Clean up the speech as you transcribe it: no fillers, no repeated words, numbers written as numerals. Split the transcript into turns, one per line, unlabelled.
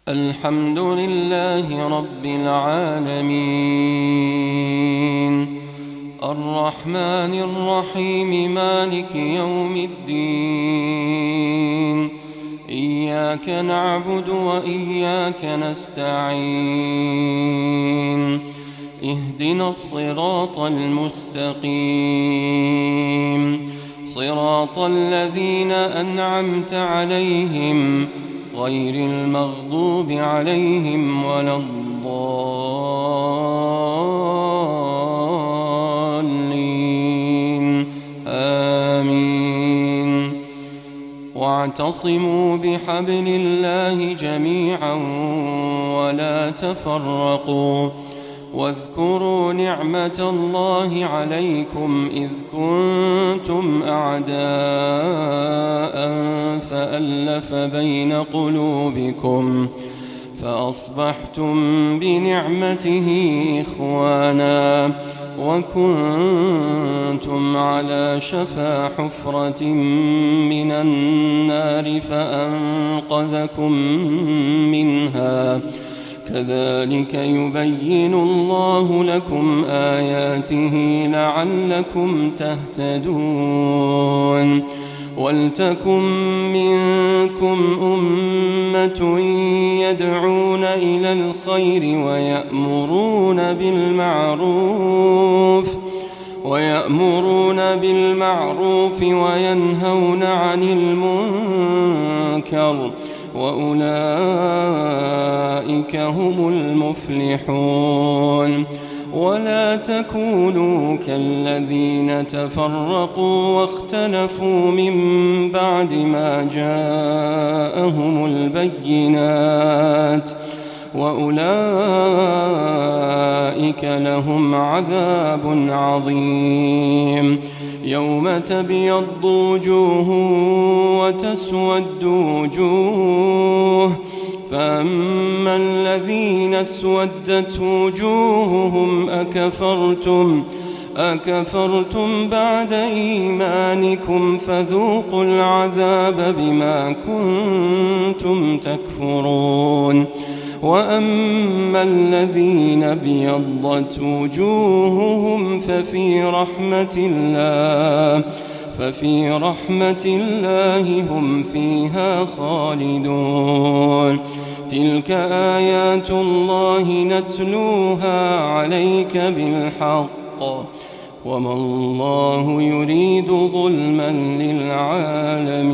الحمد لله رب العالمين، الرحمن الرحيم، مالك يوم الدين. إياك نعبد وإياك نستعين. اهدنا الصراط المستقيم، صراط الذين أنعمت عليهم غير المغضوب عليهم ولا الضالين. آمين. واعتصموا بحبل الله جميعا ولا تفرقوا، واذكروا نعمة الله عليكم إذ كنتم أعداء فألف بين قلوبكم فأصبحتم بنعمته إخوانا، وكنتم على شفا حفرة من النار فأنقذكم منها. كذلك يبين الله لكم آياته لعلكم تهتدون. ولتكن منكم أمة يدعون إلى الخير ويأمرون بالمعروف وينهون عن المنكر، وأولئك هم المفلحون. ولا تكونوا كالذين تفرقوا واختلفوا من بعد ما جاءهم البينات، وأولئك لهم عذاب عظيم. يوم تبيض وجوه وتسود وجوه، فأما الذين اسودت وجوههم أكفرتم بعد إيمانكم فذوقوا العذاب بما كنتم تكفرون. وأما الذين ابيضت وجوههم ففي رحمة الله هم فيها خالدون. تلك آيات الله نتلوها عليك بالحق، وما الله يريد ظلما للعالمين.